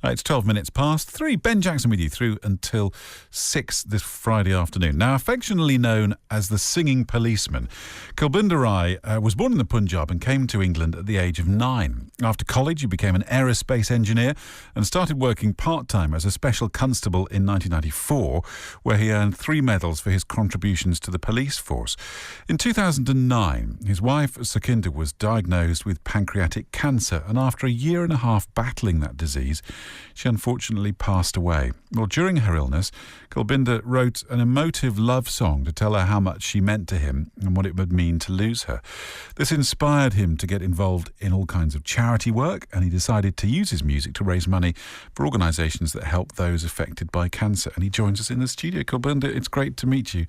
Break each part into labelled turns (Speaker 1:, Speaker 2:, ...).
Speaker 1: It's 12 minutes past 3. Ben Jackson with you through until 6 this Friday afternoon. Now, affectionately known as the Singing Policeman, Kulbinder Rai was born in the Punjab and came to England at the age of 9. After college, he became an aerospace engineer and started working part-time as a special constable in 1994, where he earned 3 medals for his contributions to the police force. In 2009, his wife, Sukhinder, was diagnosed with pancreatic cancer, and after a year and a half battling that disease, she unfortunately passed away. Well, during her illness, Kulbinder wrote an emotive love song to tell her how much she meant to him and what it would mean to lose her. This inspired him to get involved in all kinds of charity work, and he decided to use his music to raise money for organisations that help those affected by cancer. And he joins us in the studio. Kulbinder, it's great to meet you,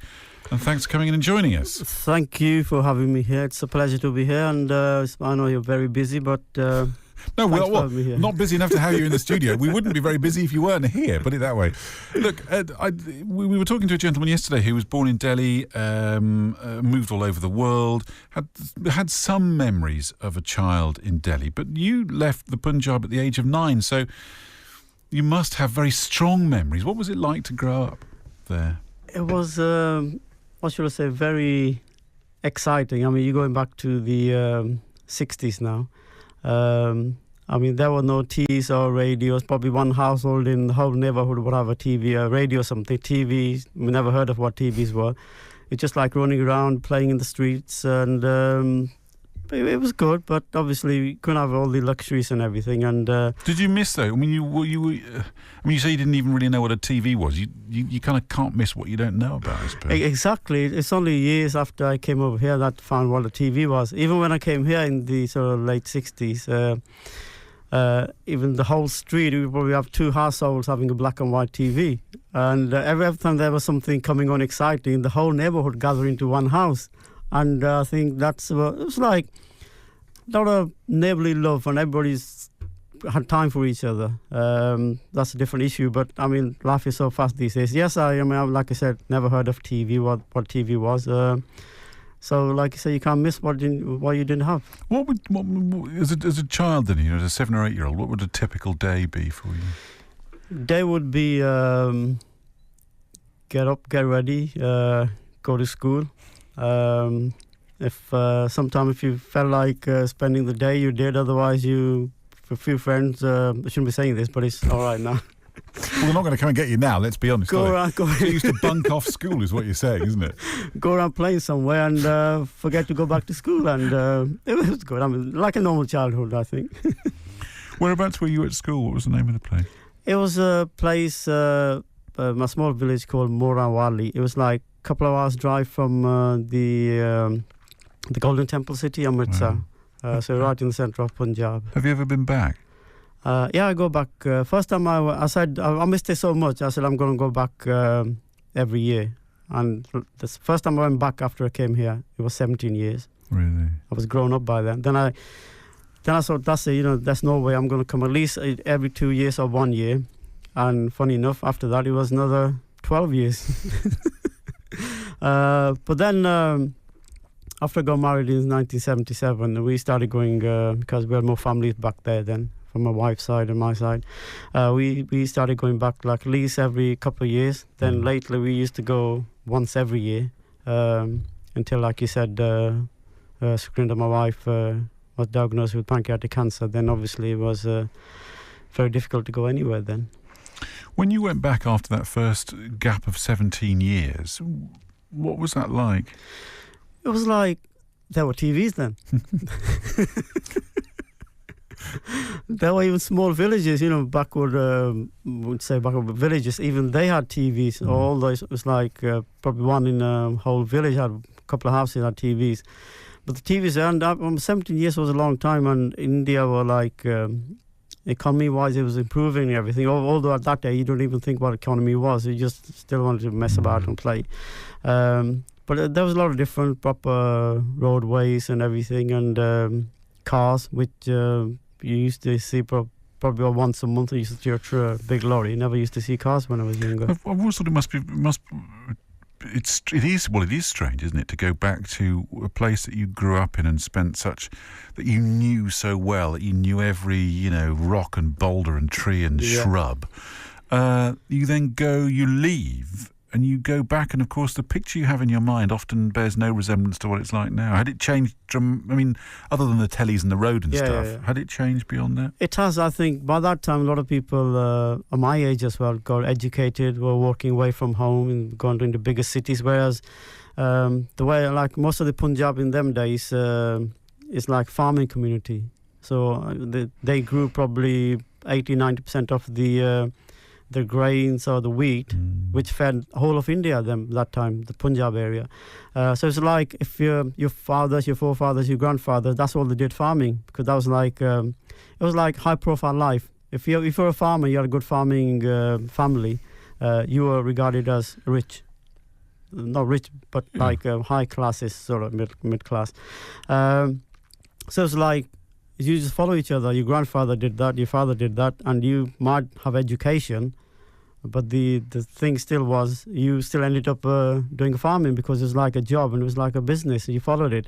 Speaker 1: and thanks for coming in and joining us.
Speaker 2: Thank you for having me here. It's a pleasure to be here, and I know you're very busy, but...
Speaker 1: No, well, not busy enough to have you in the studio. We wouldn't be very busy if you weren't here, put it that way. Look, we were talking to a gentleman yesterday who was born in Delhi, moved all over the world, had some memories of a child in Delhi, but you left the Punjab at the age of 9, so you must have very strong memories. What was it like to grow up there?
Speaker 2: It was, what should I say, very exciting. I mean, you're going back to the 60s now. I mean, there were no TVs or radios. Probably one household in the whole neighborhood would have a TV, a radio, something. TVs, we never heard of what TVs were. It's just like running around, playing in the streets, and it was good. But obviously, we couldn't have all the luxuries and everything. And
Speaker 1: did you miss though? I mean, you say you didn't even really know what a TV was. You kind of can't miss what you don't know about, I suppose.
Speaker 2: Exactly. It's only years after I came over here that I found what a TV was. Even when I came here in the sort of late 60s, even the whole street, we probably have 2 households having a black and white TV. And every time there was something coming on exciting, the whole neighborhood gathered into one house. And I think it was like a lot of neighborly love, and everybody's had time for each other. That's a different issue, but I mean, life is so fast these days. Yes, I mean, like I said, never heard of TV, what TV was. So, like I say, you can't miss what you didn't have.
Speaker 1: What as a child then, as a 7 or 8 year old, what would a typical day be for you?
Speaker 2: Day would be get up, get ready, go to school. If you felt like spending the day, you did. Otherwise, a few friends, I shouldn't be saying this, but it's all right now.
Speaker 1: Well, we're not going to come and get you now, let's be honest.
Speaker 2: Go around.
Speaker 1: So you used to bunk off school is what you're saying, isn't it?
Speaker 2: Go around playing somewhere and forget to go back to school. And it was good. I mean, like a normal childhood, I think.
Speaker 1: Whereabouts were you at school? What was the name of the place?
Speaker 2: It was a place, a small village called Morawali. It was like a couple of hours drive from the Golden Temple city, Amritsar. Wow. So right in the centre of Punjab.
Speaker 1: Have you ever been back?
Speaker 2: Yeah, I go back. First time I said, I missed it so much, I said I'm going to go back every year. And the first time I went back after I came here, it was 17 years.
Speaker 1: Really?
Speaker 2: I was grown up by then. Then I thought, that's it, there's no way I'm going to come at least every 2 years or 1 year. And funny enough, after that, it was another 12 years. But then... after I got married in 1977, we started going, because we had more families back there then, from my wife's side and my side. We started going back like at least every couple of years. Then lately we used to go once every year, until, like you said, Sukhinder, my wife, was diagnosed with pancreatic cancer. Then obviously it was very difficult to go anywhere then.
Speaker 1: When you went back after that first gap of 17 years, what was that like?
Speaker 2: It was like there were TVs then. There were even small villages, backward villages. Even they had TVs. All those, it was like probably one in a whole village had a couple of houses had TVs. But the TVs, and 17 years was a long time, and India were like, economy-wise, it was improving and everything. Although at that day, you don't even think what economy was. You just still wanted to mess about and play. But there was a lot of different proper roadways and everything, and cars, which you used to see probably once a month. I used to see a big lorry. Never used to see cars when I was younger.
Speaker 1: I've always thought it must it is strange, isn't it, to go back to a place that you grew up in and spent that you knew so well, that you knew every rock and boulder and tree and shrub. You then you leave. And you go back, and of course, the picture you have in your mind often bears no resemblance to what it's like now. Had it changed? Other than the tellies and the road and stuff, had it changed beyond that?
Speaker 2: It has. I think by that time, a lot of people my age as well got educated, were working away from home and gone into bigger cities. Whereas the way, like most of the Punjab in them days, is like farming community. So they grew probably 80-90% of the grains or the wheat, which fed whole of India that time, the Punjab area. So it's like if your fathers, your forefathers, your grandfathers, that's all they did, farming, because that was like it was like high profile life. If you're a farmer, you had a good farming family, you were regarded as rich. Not rich, but like high classes, sort of mid class. So it's like you just follow each other. Your grandfather did that, your father did that, and you might have education, but the thing still was you still ended up doing farming because it was like a job and it was like a business. You followed it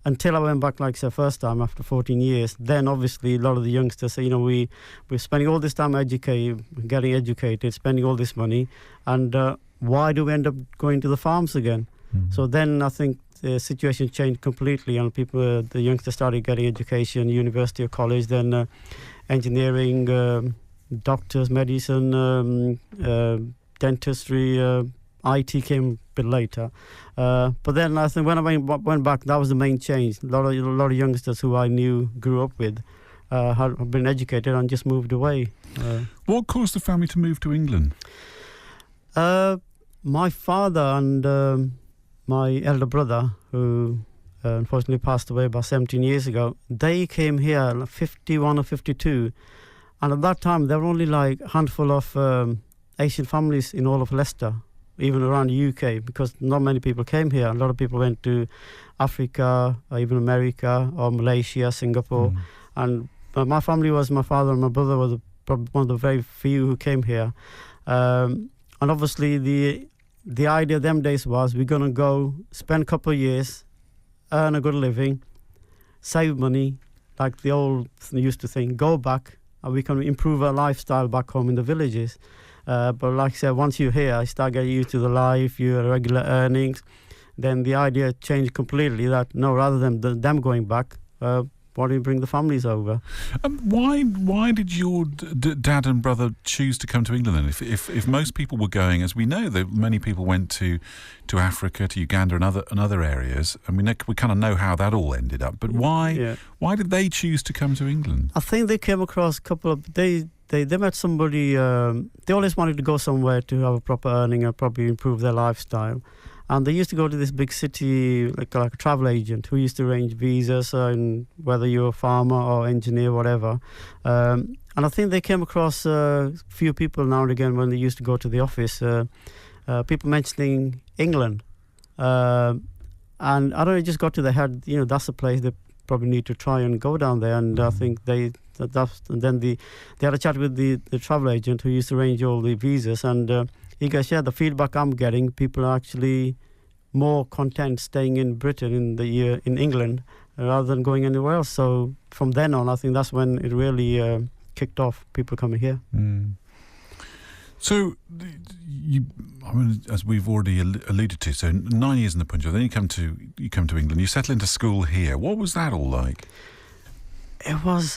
Speaker 2: until I went back, like say, first time after 14 years. Then obviously a lot of the youngsters say, we're spending all this time getting educated, spending all this money, and why do we end up going to the farms again? So then I think the situation changed completely, and people, the youngsters started getting education, university or college, then engineering, doctors, medicine, dentistry, IT came a bit later. But then I think when I went back, that was the main change. A lot of youngsters who I knew, grew up with, had been educated and just moved away.
Speaker 1: What caused the family to move to England?
Speaker 2: My father and my elder brother, who unfortunately passed away about 17 years ago, they came here like 51 or 52. And at that time, there were only like a handful of Asian families in all of Leicester, even around the UK, because not many people came here. A lot of people went to Africa, or even America, or Malaysia, Singapore. And my family was, my father and my brother were probably one of the very few who came here. And obviously, the idea them days was we're going to go spend a couple of years, earn a good living, save money, like the old used to think, go back, and we can improve our lifestyle back home in the villages. But like I said, once you're here, you start getting used to the life, your regular earnings, then the idea changed completely that, no, rather than them going back, why don't you bring the families over?
Speaker 1: Why did your dad and brother choose to come to England then? If most people were going, as we know, that many people went to Africa, to Uganda and other areas, and we kind of know how that all ended up. But why did they choose to come to England?
Speaker 2: I think they came across a couple of they met somebody. They always wanted to go somewhere to have a proper earning and probably improve their lifestyle. And they used to go to this big city, like a travel agent, who used to arrange visas, and whether you're a farmer or engineer, whatever. And I think they came across a few people now and again when they used to go to the office, people mentioning England. And I don't know, it just got to their head, that's a place they probably need to try and go down there. And I think they had a chat with the travel agent who used to arrange all the visas, and he goes, the feedback I'm getting, people are actually more content staying in Britain in England rather than going anywhere else. So from then on, I think that's when it really kicked off, people coming here.
Speaker 1: So, as we've already alluded to, so 9 years in the Punjab, then you come to England, you settle into school here. What was that all like?
Speaker 2: It was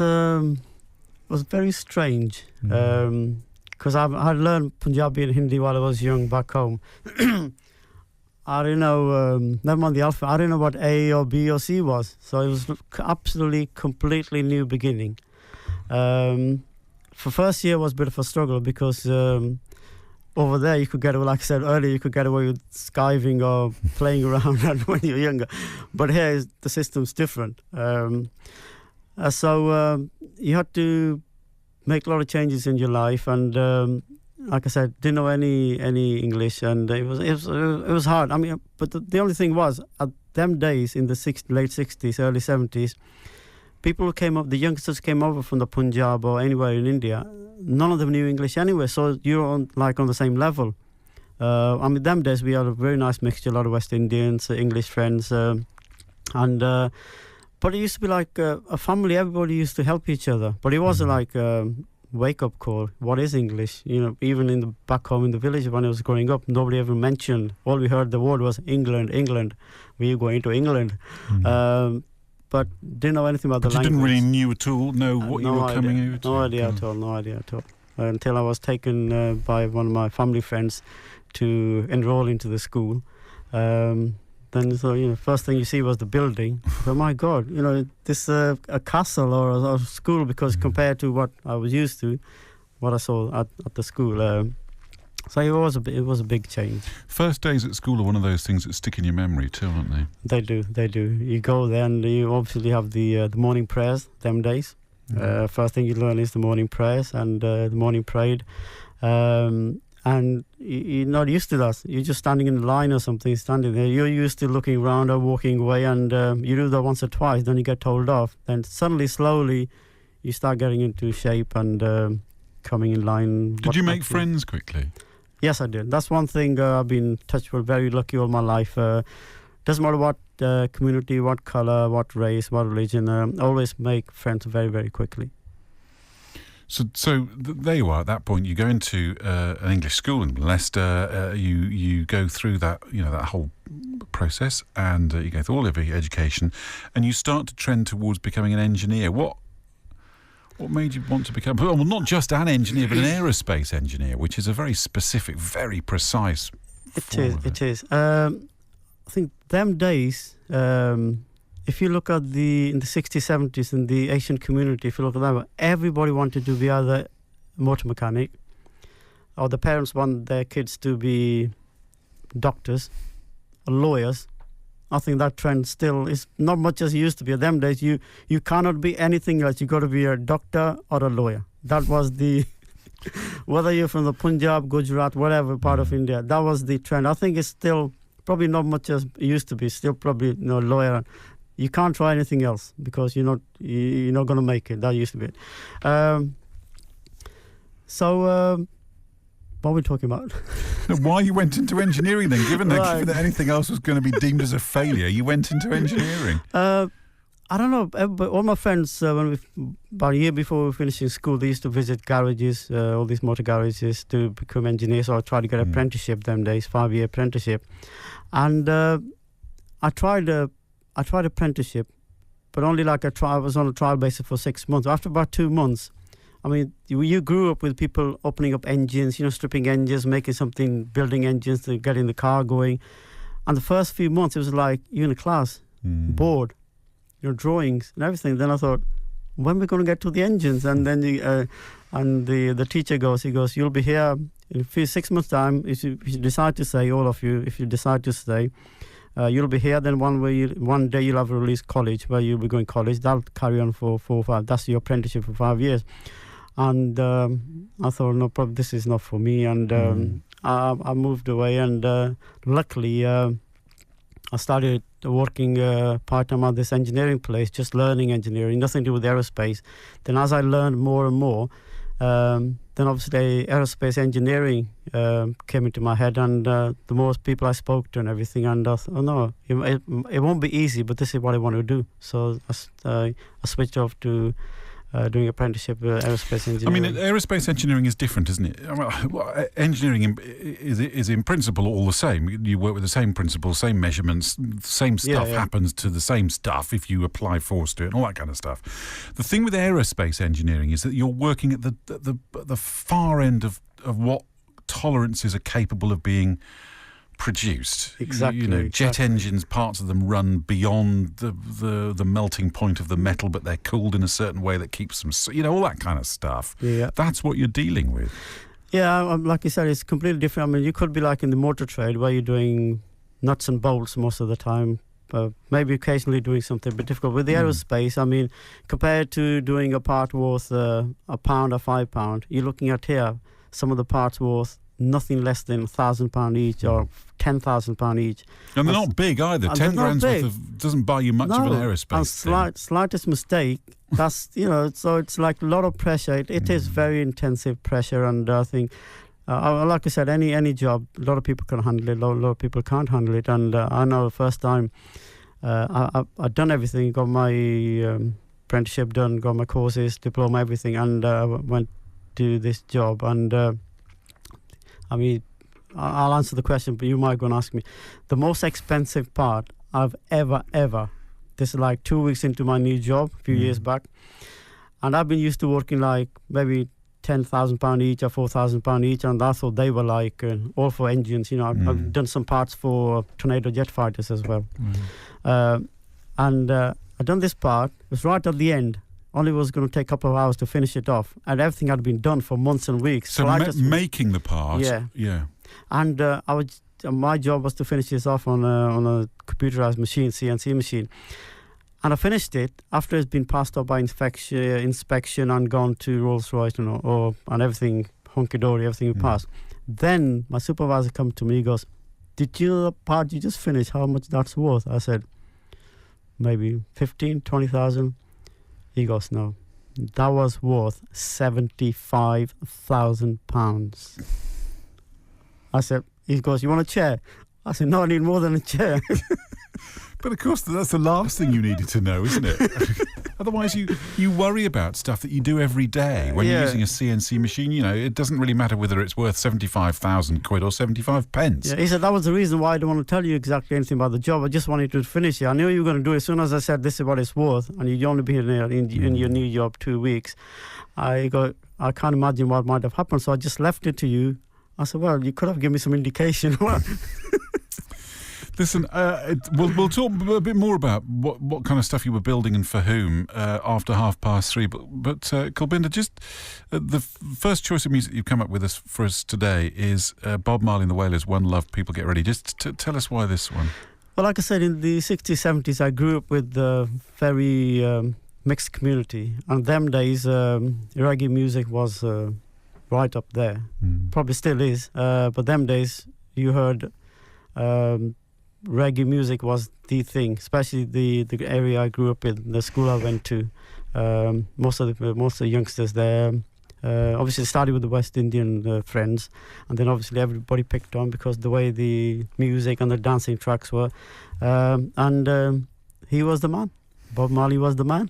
Speaker 2: very strange. Because I learned Punjabi and Hindi while I was young back home. I don't know, never mind the alphabet, I didn't know what A or B or C was. So it was absolutely, completely new beginning. For first year was a bit of a struggle because over there you could get away, like I said earlier, you could get away with skiving or playing around when you're younger. But here the system's different. So you had to make a lot of changes in your life, and like I said, didn't know any English, and it was hard. I mean, but the only thing was, at them days in the late 60s, early 70s, people who came up, the youngsters came over from the Punjab or anywhere in India, none of them knew English anyway, so you're on the same level. I mean, them days we had a very nice mixture, a lot of West Indians, English friends, but it used to be like a family. Everybody used to help each other. But it wasn't like a wake-up call. What is English? You know, even in the back home in the village when I was growing up, nobody ever mentioned. All we heard the word was England, England. We are going to England. But didn't know anything about the language.
Speaker 1: You didn't really know what you were coming out.
Speaker 2: No idea at all. No idea at all. Until I was taken by one of my family friends to enroll into the school. Then, so, you know, first thing you see was the building. Oh my God, you know, this a castle or a school, because compared to what I was used to, what I saw at the school. So it was a big change.
Speaker 1: First days at school are one of those things that stick in your memory too, aren't they?
Speaker 2: They do. You go there and you obviously have the morning prayers them days. First thing you learn is the morning prayers and the morning parade. And you're not used to that. You're just standing in a line or something, standing there. You're used to looking around or walking away, and you do that once or twice, then you get told off. Then suddenly, slowly, you start getting into shape and coming in line.
Speaker 1: Did you make friends quickly?
Speaker 2: Yes, I did. That's one thing I've been touched with, very lucky all my life. Doesn't matter what community, what colour, what race, what religion, always make friends very, very quickly.
Speaker 1: So there you are. At that point, you go into an English school in Leicester. You go through that whole process, and you go through all of your education, and you start to trend towards becoming an engineer. What made you want to become? Well, not just an engineer, but an aerospace engineer, which is a very specific, very precise.
Speaker 2: It is. I think them days. If you look at in the 60s, 70s, in the Asian community, if you look at that, everybody wanted to be either motor mechanic, or the parents want their kids to be doctors or lawyers. I think that trend still is not much as it used to be. At them days, you cannot be anything else. You got to be a doctor or a lawyer. That was the whether you're from the Punjab, Gujarat, whatever part of India, that was the trend. I think it's still probably not much as it used to be. Still probably lawyer. You can't try anything else because you're not going to make it. That used to be it. What are we talking about?
Speaker 1: Why you went into engineering then? Given that anything else was going to be deemed as a failure, you went into engineering.
Speaker 2: I don't know. But all my friends, about a year before we were finishing school, they used to visit garages, all these motor garages, to become engineers or try to get an apprenticeship them days, 5-year apprenticeship. And I tried apprenticeship, but only I was on a trial basis for 6 months. After about 2 months, I mean, you grew up with people opening up engines, stripping engines, making something, building engines to getting the car going. And the first few months, it was like you're in a class, bored, drawings and everything. Then I thought, when are we going to get to the engines? And then the teacher goes, you'll be here in 6 months' time. If you decide to stay, all of you, if you decide to stay, you'll be here. Then one day you'll have a release college where you'll be going to college. That'll carry on for 4 or 5. That's your apprenticeship for 5 years. And I thought, no, probably this is not for me. And I moved away. And luckily, I started working part-time at this engineering place, just learning engineering, nothing to do with aerospace. Then as I learned more and more, then obviously aerospace engineering came into my head, and the more people I spoke to and everything, and I thought, oh no, it won't be easy, but this is what I want to do. So I switched off to doing apprenticeship aerospace engineering.
Speaker 1: I mean, aerospace engineering is different, isn't it? I mean, engineering is in principle all the same. You work with the same principles, same measurements, same stuff happens to the same stuff if you apply force to it and all that kind of stuff. The thing with aerospace engineering is that you're working at the far end of what tolerances are capable of being produced.
Speaker 2: Exactly.
Speaker 1: Jet engines, parts of them run beyond the melting point of the metal, but they're cooled in a certain way that keeps them, all that kind of stuff.
Speaker 2: Yeah.
Speaker 1: That's what you're dealing with.
Speaker 2: Yeah, like you said, it's completely different. I mean, you could be like in the motor trade where you're doing nuts and bolts most of the time, maybe occasionally doing something a bit difficult. With the aerospace, I mean, compared to doing a part worth £1 or £5, you're looking at here, some of the parts worth nothing less than £1,000 each or £10,000 each.
Speaker 1: And they're not big either. 10 grand's worth doesn't buy you much of an aerospace.
Speaker 2: And slightest mistake, that's, so it's like a lot of pressure. It is very intensive pressure, and I think Like I said, any job, a lot of people can handle it, a lot of people can't handle it. And I know the first time I've done everything, got my apprenticeship done, got my courses, diploma, everything, and went to this job. And I mean, I'll answer the question, but you might go and ask me. The most expensive part I've ever, this is like 2 weeks into my new job, a few years back, and I've been used to working like maybe £10,000 each or £4,000 each, and I thought they were like all for engines. You know, I've done some parts for Tornado jet fighters as well. And I'd done this part. It was right at the end. Only was going to take a couple of hours to finish it off, and everything had been done for months and weeks.
Speaker 1: So making the part, yeah.
Speaker 2: And my job was to finish this off on a computerized machine, CNC machine. And I finished it after it's been passed up by inspection and gone to Rolls-Royce, you know, and everything hunky-dory, everything passed. Then my supervisor comes to me, he goes, "Did you know the part you just finished, how much that's worth?" I said, "Maybe 15, 20,000. He goes, "No, that was worth £75,000. I said, he goes, "You want a chair?" I said, "No, I need more than a chair."
Speaker 1: But of course, that's the last thing you needed to know, isn't it? Otherwise, you worry about stuff that you do every day. When you're using a CNC machine, you know, it doesn't really matter whether it's worth 75,000 quid or 75 pence.
Speaker 2: Yeah, he said that was the reason why I don't want to tell you exactly anything about the job. I just wanted to finish it. I knew you were going to do it. As soon as I said this is what it's worth, and you'd only be in your new job 2 weeks, I can't imagine what might have happened. So I just left it to you. I said, well, you could have given me some indication.
Speaker 1: Listen, we'll talk a bit more about what kind of stuff you were building and for whom after 3:30. But Kulbinder, just the first choice of music you've come up with for us today is Bob Marley and the Wailers, "One Love, People Get Ready." Just tell us why this one.
Speaker 2: Well, like I said, in the 60s, 70s, I grew up with a very mixed community. And them days, reggae music was right up there. Probably still is. But them days, you heard... reggae music was the thing, especially the area I grew up in, the school I went to. Most of the youngsters there, obviously started with the West Indian friends, and then obviously everybody picked on because the way the music and the dancing tracks were, and he was the man. Bob Marley was the man.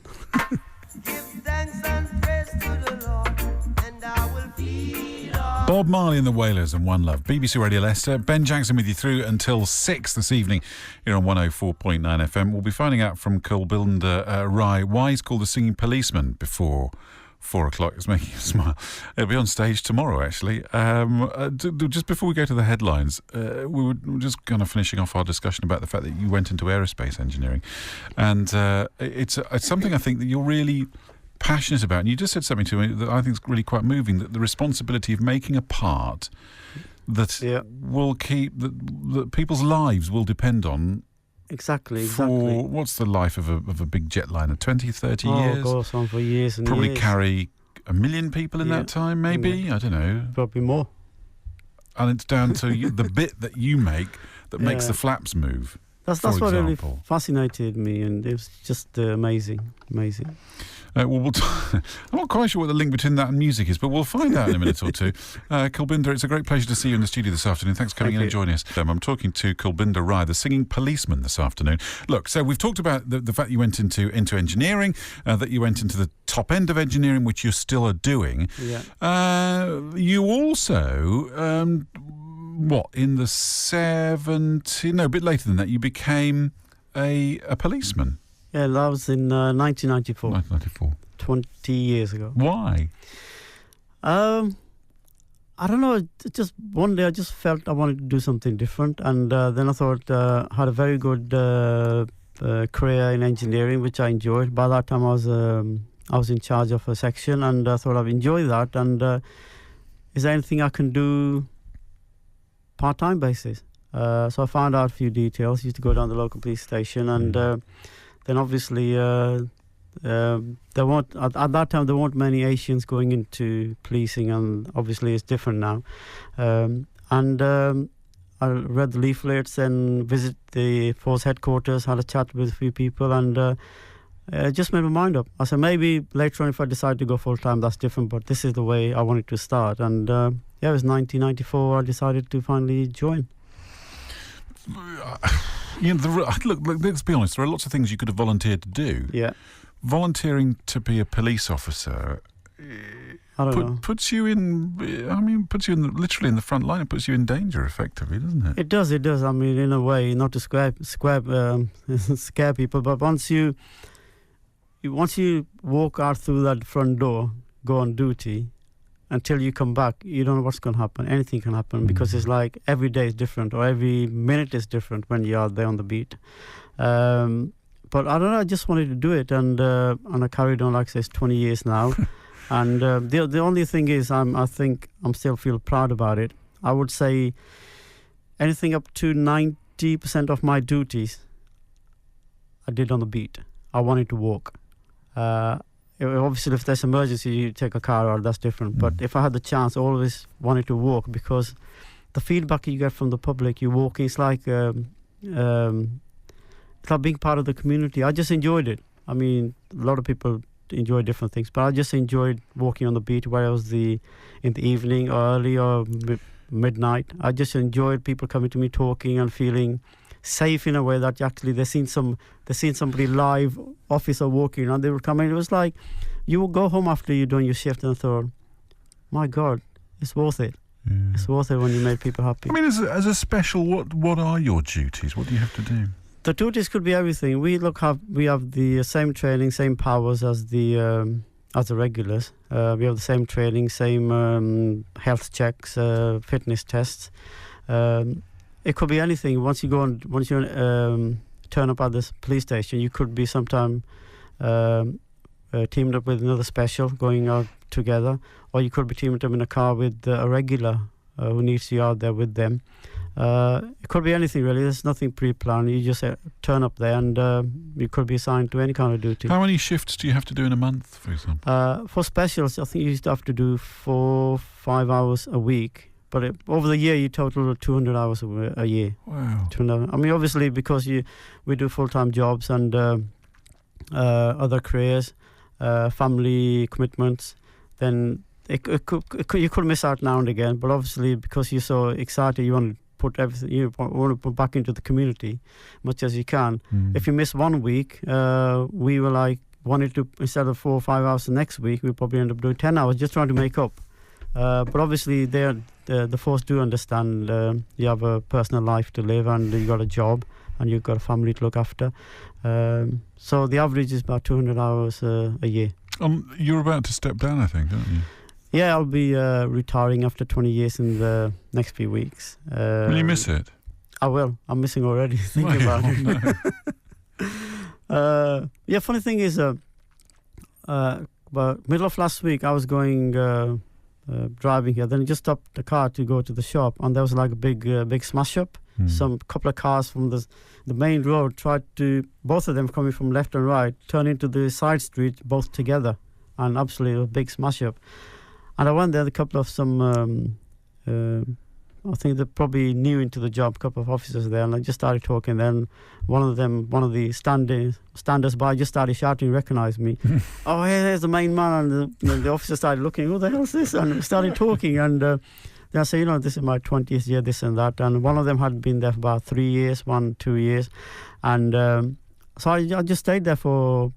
Speaker 1: Bob Marley and the Wailers and One Love. BBC Radio Leicester. Ben Jackson with you through until 6 this evening here on 104.9 FM. We'll be finding out from Kulbinder Rai why he's called the Singing Policeman before 4 o'clock. It's making you smile. It'll be on stage tomorrow, actually. Just before we go to the headlines, we were just kind of finishing off our discussion about the fact that you went into aerospace engineering. And it's something I think that you're really passionate about, and you just said something to me that I think is really quite moving, that the responsibility of making a part that will keep that people's lives will depend on.
Speaker 2: Exactly.
Speaker 1: What's the life of a big jetliner? 20, 30 years?
Speaker 2: Oh, goes on for years and
Speaker 1: probably
Speaker 2: years.
Speaker 1: Carry 1 million people in that time, maybe? I don't know.
Speaker 2: Probably more.
Speaker 1: And it's down to the bit that you make that makes the flaps move.
Speaker 2: That's what really fascinated me, and it was just amazing.
Speaker 1: I'm not quite sure what the link between that and music is, but we'll find out in a minute or two. Kulbinder, it's a great pleasure to see you in the studio this afternoon. Thanks for coming in and joining us. I'm talking to Kulbinder Rai, the singing policeman, this afternoon. Look, so we've talked about the fact you went into engineering, that you went into the top end of engineering, which you still are doing.
Speaker 2: Yeah.
Speaker 1: You also... in the 70s? No, a bit later than that, you became a policeman.
Speaker 2: Yeah, that was in 1994.
Speaker 1: 1994.
Speaker 2: 20 years ago.
Speaker 1: Why?
Speaker 2: I don't know. Just one day I just felt I wanted to do something different. And then I thought I had a very good career in engineering, which I enjoyed. By that time I was in charge of a section, and I thought I'd enjoy that. And is there anything I can do part-time basis? So I found out a few details. Used to go down to the local police station, and then obviously at that time there weren't many Asians going into policing, and obviously it's different now. And I read the leaflets and visited the force headquarters, had a chat with a few people, and just made my mind up. I said maybe later on if I decide to go full-time that's different, but this is the way I wanted to start. And it was 1994. I decided to finally join.
Speaker 1: Look, let's be honest. There are lots of things you could have volunteered to do.
Speaker 2: Yeah.
Speaker 1: Volunteering to be a police officer puts you in. Puts you literally in the front line. It puts you in danger, effectively, doesn't it?
Speaker 2: It does. I mean, in a way, not to scare people, but once you walk out through that front door, go on duty, until you come back, you don't know what's going to happen. Anything can happen because it's like every day is different or every minute is different when you are there on the beat. But I don't know. I just wanted to do it, and I carried on like I say, it's 20 years now. And the only thing is, I think I'm still feel proud about it. I would say anything up to 90% of my duties I did on the beat. I wanted to walk. Obviously, if there's emergency, you take a car out, that's different. But if I had the chance, I always wanted to walk because the feedback you get from the public, you walking, it's like being part of the community. I just enjoyed it. I mean, a lot of people enjoy different things, but I just enjoyed walking on the beat, whether it was in the evening or early or midnight. I just enjoyed people coming to me talking and feeling safe in a way that actually they seen somebody live officer walking and they would come in. It was like you would go home after you're doing your shift and thought, my God, it's worth it. Yeah. It's worth it when you make people happy.
Speaker 1: I mean, as a special, what are your duties? What do you have to do?
Speaker 2: The duties could be everything. We have the same training, same powers as the regulars. We have the same training, same health checks, fitness tests. It could be anything. Once you turn up at this police station, you could be sometime teamed up with another special, going out together, or you could be teamed up in a car with a regular who needs you out there with them. It could be anything really. There's nothing pre-planned. You just turn up there, and you could be assigned to any kind of duty.
Speaker 1: How many shifts do you have to do in a month, for example?
Speaker 2: For specials, I think you used to have to do 4-5 hours a week. But over the year, you total 200 hours a year.
Speaker 1: Wow.
Speaker 2: 200. I mean, obviously, because we do full-time jobs and other careers, family commitments, then you could miss out now and again. But obviously, because you're so excited, you want to put everything, you want to put back into the community much as you can. If you miss 1 week, we were wanted to, instead of 4 or 5 hours the next week, we probably end up doing 10 hours just trying to make up. But obviously, the force do understand you have a personal life to live and you got a job and you've got a family to look after. So the average is about 200 hours a year.
Speaker 1: You're about to step down, I think, aren't you?
Speaker 2: Yeah, I'll be retiring after 20 years in the next few weeks.
Speaker 1: Will you miss it?
Speaker 2: I will. I'm missing already thinking about it. Yeah, funny thing is, about middle of last week, I was going driving here. Then I just stopped the car to go to the shop, and there was like a big smash up. Some couple of cars from the main road both of them coming from left and right, turn into the side street both together, and absolutely a big smash up. And I went there, a couple of I think they're probably new into the job, a couple of officers there, and I just started talking. Then one of the standers by just started shouting, recognized me. Oh, here's the main man. And the officer started looking, who the hell is this? And we started talking. And then I said, this is my 20th year, this and that. And one of them had been there for about 3 years, 2 years. And so I just stayed there for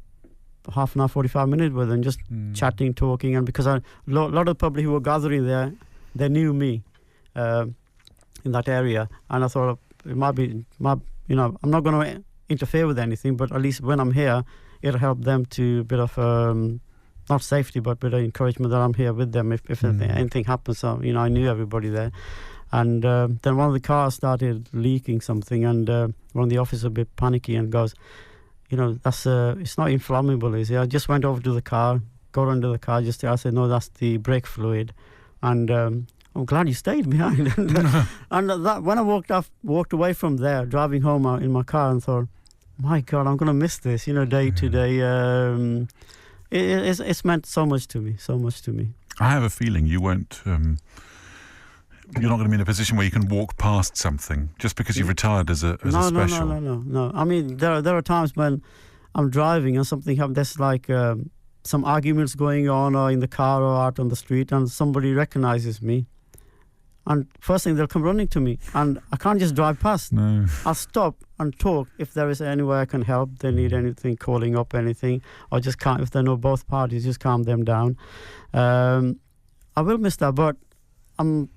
Speaker 2: half an hour, 45 minutes with them, just chatting, talking. And because a lot of the public who were gathering there, they knew me. In that area, and I thought it might be, I'm not going to interfere with anything, but at least when I'm here, it'll help them to a bit of not safety, but a bit of encouragement that I'm here with them if anything happens. So I knew everybody there, and then one of the cars started leaking something, and one of the officers a bit panicky and goes, that's it's not inflammable, is it? I just went over to the car, got under the car, I said, no, that's the brake fluid, and I'm glad you stayed behind. And that when I walked away from there, driving home in my car, and thought, my God, I'm going to miss this, day to day. It's meant so much to me,
Speaker 1: I have a feeling you won't, you're not going to be in a position where you can walk past something just because you've retired as a special.
Speaker 2: No. I mean, there are times when I'm driving and something happens, there's like some arguments going on or in the car or out on the street, and somebody recognizes me. and first thing they'll come running to me, and I can't just drive past.
Speaker 1: No.
Speaker 2: I'll stop and talk if there is any way I can help. They need anything, calling up anything, or just can't. If they know both parties, just calm them down. I will miss that, but I'm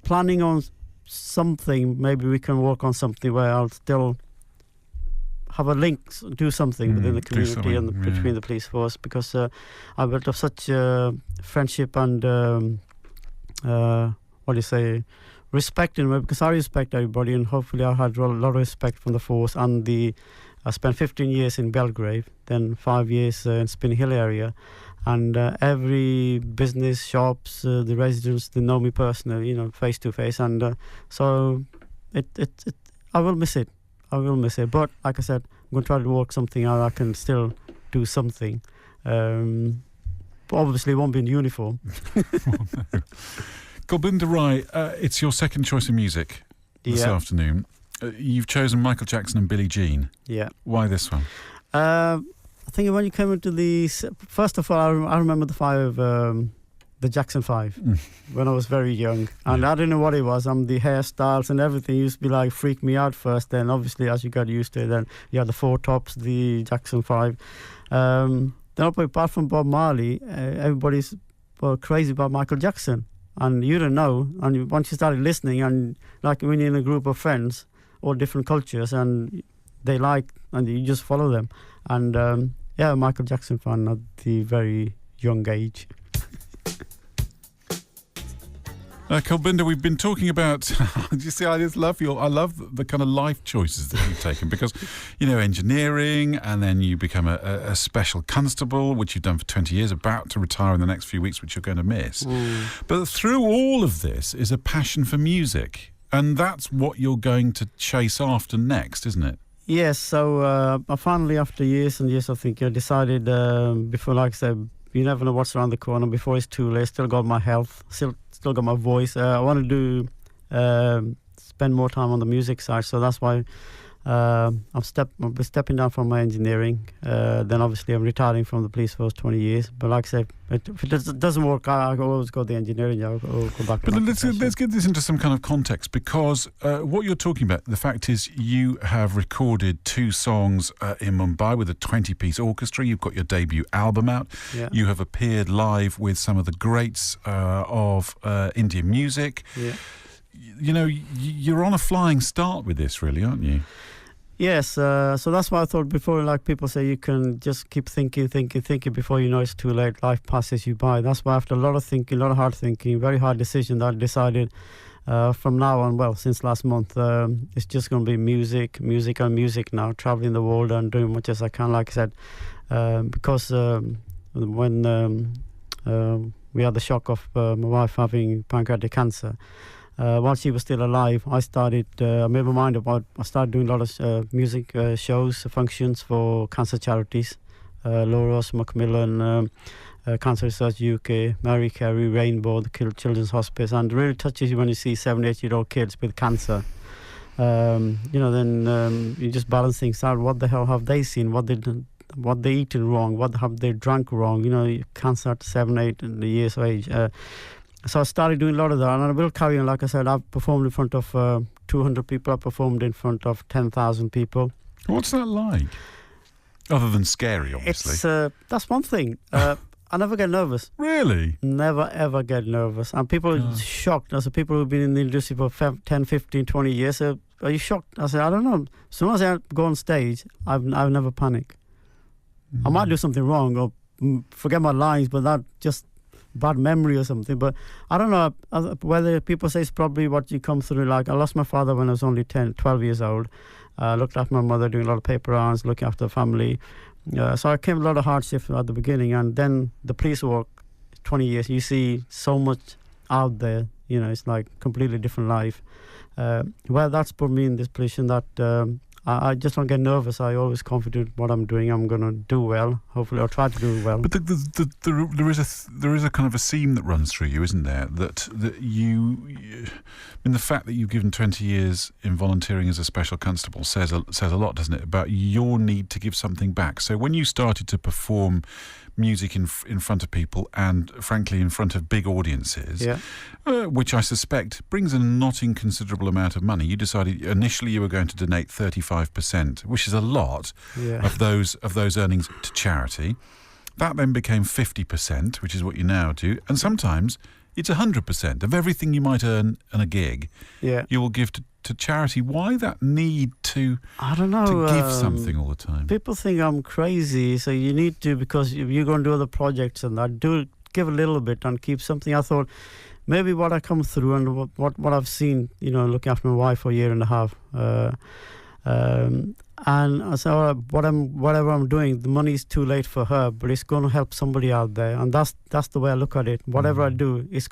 Speaker 2: planning on something. Maybe we can work on something where I'll still have a link, do something within the community and between the police force, because I built up such friendship and respect in it, because I respect everybody, and hopefully I had a lot of respect from the force. And I spent 15 years in Belgrave, then 5 years in Spin Hill area, and every business, shops, the residents, they know me personally, face to face, and so I will miss it. I will miss it, but like I said, I'm going to try to work something out. I can still do something. But obviously, it won't be in uniform.
Speaker 1: No. Kulbinder Rai, it's your second choice of music this afternoon. You've chosen Michael Jackson and Billie Jean. Yeah. Why this one?
Speaker 2: I think when you came into first of all, I remember the Jackson 5 when I was very young, and I didn't know what it was. The hairstyles and everything used to be freak me out first. Then obviously, as you got used to it, then you had the four tops, the Jackson 5. Then apart from Bob Marley, everybody's crazy about Michael Jackson, and you don't know. And once you started listening, and when you're in a group of friends, all different cultures, and they and you just follow them. And Michael Jackson fan at the very young age.
Speaker 1: Kulbinder, we've been talking about. You see, I love the kind of life choices that you've taken, because, engineering, and then you become a special constable, which you've done for 20 years, about to retire in the next few weeks, which you're going to miss. But through all of this is a passion for music, and that's what you're going to chase after next, isn't it?
Speaker 2: Yes. So I finally, after years and years, I think I decided before, like I said, you never know what's around the corner. Before it's too late, still got my health, still got my voice. I want to spend more time on the music side, so that's why I'm stepping down from my engineering. Then obviously I'm retiring from the police force 20 years. But like I said, if it doesn't work, I always go the engineering. I'll go back.
Speaker 1: But let's get this into some kind of context, because what you're talking about, the fact is you have recorded 2 songs in Mumbai with a 20-piece orchestra. You've got your debut album out. Yeah. You have appeared live with some of the greats of Indian music. Yeah. You're on a flying start with this, really, aren't you?
Speaker 2: Yes, so that's why I thought before, people say, you can just keep thinking before you know it's too late. Life passes you by. That's why after a lot of thinking, a lot of hard thinking, very hard decision, that I decided from now on, since last month, it's just going to be music now, traveling the world and doing much as I can, like I said, because when we had the shock of my wife having pancreatic cancer, while she was still alive, I made my mind about, I started doing a lot of music shows, functions for cancer charities, Lauros, Macmillan, Cancer Research UK, Mary Carey, Rainbow, the Children's Hospice, and it really touches you when you see 7-8-year-old kids with cancer. Then you just balance things out. What the hell have they seen? What they eaten wrong? What have they drunk wrong? Cancer at 7-8 years of age. So I started doing a lot of that, and I will carry on. Like I said, I've performed in front of 200 people. I've performed in front of 10,000 people.
Speaker 1: What's that like? Other than scary, obviously.
Speaker 2: That's one thing. I never get nervous.
Speaker 1: Really?
Speaker 2: Never, ever get nervous. And people are shocked. I said, people who've been in the industry for 10, 15, 20 years, are you shocked? I said, I don't know. As soon as I go on stage, I've never panic. I might do something wrong or forget my lines, but that just bad memory or something. But I don't know whether people say it's probably what you come through. I lost my father when I was only 12 years old. Looked after my mother, doing a lot of paper rounds, looking after the family. So I came a lot of hardship at the beginning, and then the police work, 20 years, you see so much out there. It's like completely different life. Well, that's put me in this position that I just don't get nervous. I always confident what I'm doing. I'm going to do well. Hopefully, I'll try to do well.
Speaker 1: But there is a kind of a theme that runs through you, isn't there? That the fact that you've given 20 years in volunteering as a special constable says a lot, doesn't it, about your need to give something back. So when you started to perform music in front of people and, frankly, in front of big audiences, which I suspect brings a not inconsiderable amount of money. You decided initially you were going to donate 35%, which is a lot of those earnings to charity. That then became 50%, which is what you now do, and sometimes it's 100% of everything you might earn on a gig. You will give to charity. Why that need to?
Speaker 2: I don't know.
Speaker 1: To give something all the time.
Speaker 2: People think I'm crazy, so you need to, because if you're going to do other projects and that, do give a little bit and keep something. I thought maybe what I come through and what I've seen, looking after my wife for a year and a half. And I said, all right, whatever I'm doing, the money's too late for her, but it's going to help somebody out there, and that's the way I look at it. Whatever I do, it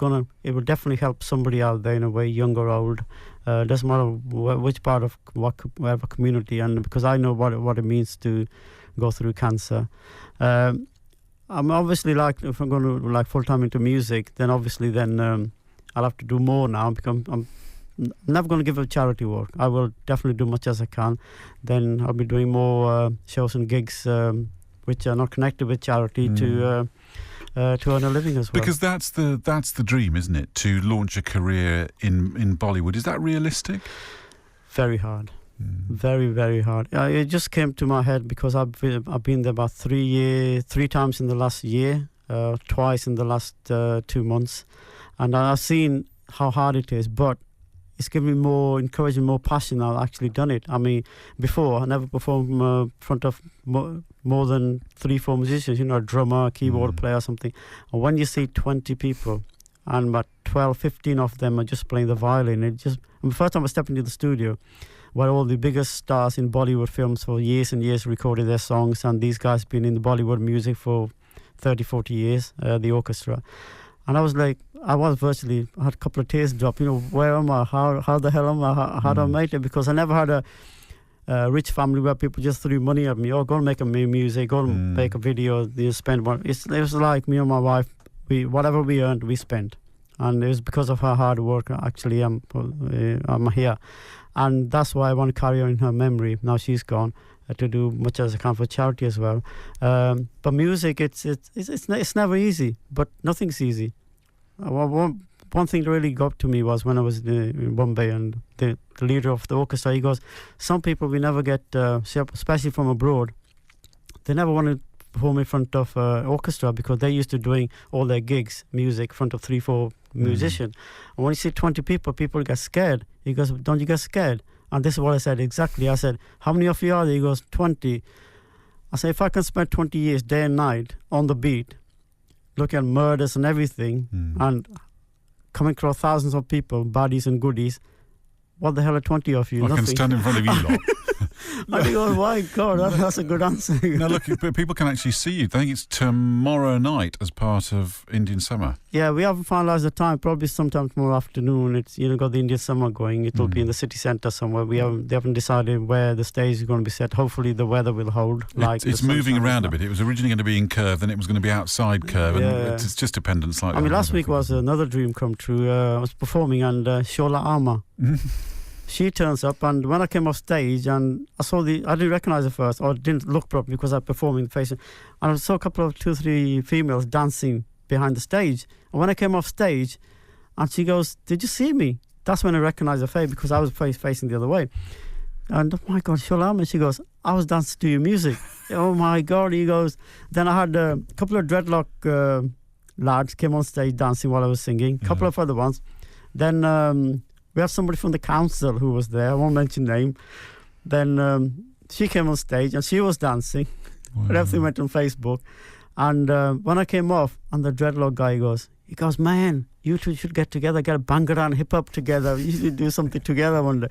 Speaker 2: will definitely help somebody out there in a way, young or old. Doesn't matter which part of whatever community, and because I know what it means to go through cancer. I'm obviously if I'm going to full time into music, then obviously I'll have to do more now because I'm never going to give up charity work. I will definitely do much as I can. Then I'll be doing more shows and gigs which are not connected with charity to earn a living as well.
Speaker 1: Because that's the dream, isn't it? To launch a career in Bollywood. Is that realistic?
Speaker 2: Very hard. Very, very hard. It just came to my head because I've been there about 3 times in the last year, twice in the last 2 months, and I've seen how hard it is, but it's given me more encouragement, more passion. I've actually done it. I mean, before I never performed in front of more than 3-4 musicians, a drummer, keyboard player, or something. And when you see 20 people and about 12, 15 of them are just playing the violin, the first time I stepped into the studio, where all the biggest stars in Bollywood films for years and years recorded their songs, and these guys been in the Bollywood music for 30, 40 years, the orchestra. And I was like, I had a couple of tears drop. Where am I? How the hell am I? How do I make it? Because I never had a rich family where people just threw money at me. Oh, go and make music. Go and make a video. You spend one. It was like me and my wife. Whatever we earned, we spent. And it was because of her hard work. Actually, I'm here, and that's why I want to carry on in her memory. Now she's gone. To do much as I can for charity as well, but music, it's never easy, but nothing's easy. One thing that really got to me was when I was in Bombay, and the leader of the orchestra, he goes, some people we never get, especially from abroad, they never want to perform in front of orchestra because they're used to doing all their gigs, music, in front of 3-4 musicians. And when you see 20 people get scared. He goes, don't you get scared? And this is what I said exactly. I said, how many of you are there? He goes, 20. I said, if I can spend 20 years day and night on the beat, looking at murders and everything, and coming across thousands of people, baddies and goodies, what the hell are 20 of you?
Speaker 1: I can stand in front of you lot.
Speaker 2: And he goes, my God, that's a good answer.
Speaker 1: Now, look, people can actually see you. I think it's tomorrow night as part of Indian Summer.
Speaker 2: Yeah, we haven't finalised the time. Probably sometime tomorrow afternoon. It's got the Indian Summer going. It'll be in the city centre somewhere. They haven't decided where the stage is going to be set. Hopefully the weather will hold.
Speaker 1: It's moving around a bit. It was originally going to be in Curve, then it was going to be outside Curve, and it's just dependent slightly.
Speaker 2: I mean, last week was another dream come true. I was performing, and Shola Ama. She turns up, and when I came off stage and I didn't recognise her first, or didn't look properly because I was performing facing, and I saw a couple of 2-3 females dancing behind the stage. And when I came off stage, and she goes, did you see me? That's when I recognised her face because I was facing the other way. And oh my God, Sholama, she goes, I was dancing to your music. Oh my God, he goes. Then I had a couple of dreadlock lads came on stage dancing while I was singing, a couple of other ones. Then we had somebody from the council who was there. I won't mention name. Then she came on stage and she was dancing. Wow. And everything went on Facebook. And when I came off, and the dreadlock guy goes, man, you two should get together, get a Bhangra and hip hop together. You should do something together one day.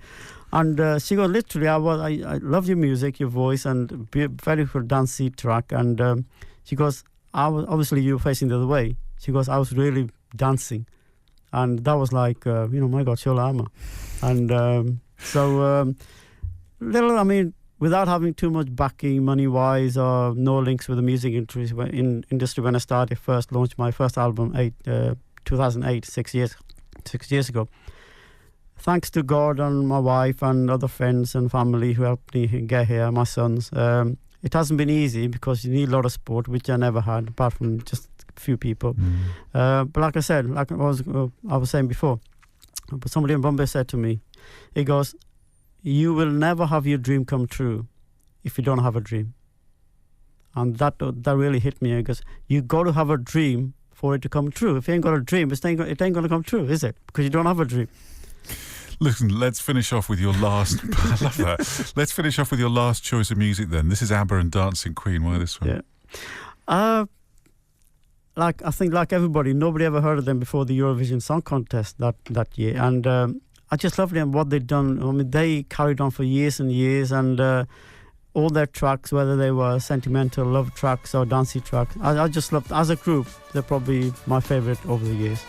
Speaker 2: And she goes, literally, I love your music, your voice, and very good dancey track. And she goes, obviously you were facing the other way. She goes, I was really dancing. And that was like, my God, Shola Ama. And without having too much backing money-wise or no links with the music industry when I first launched my first album, 2008, 6 years ago. Thanks to God and my wife and other friends and family who helped me get here, my sons, It hasn't been easy because you need a lot of support, which I never had, apart from just a few people. But like I said, like I was saying before, but somebody in Bombay said to me, he goes, "You will never have your dream come true if you don't have a dream." And that really hit me, because you got to have a dream for it to come true. If you ain't got a dream, it ain't going to come true, is it? Because you don't have a dream.
Speaker 1: Listen, let's finish off with your last... I love that. Let's finish off with your last choice of music then. This is ABBA and Dancing Queen. Why this one?
Speaker 2: Yeah. I think like everybody, nobody ever heard of them before the Eurovision Song Contest that year. And I just love them, what they've done. I mean, they carried on for years and years, and all their tracks, whether they were sentimental love tracks or dancey tracks, I just loved. As a group, they're probably my favourite over the years.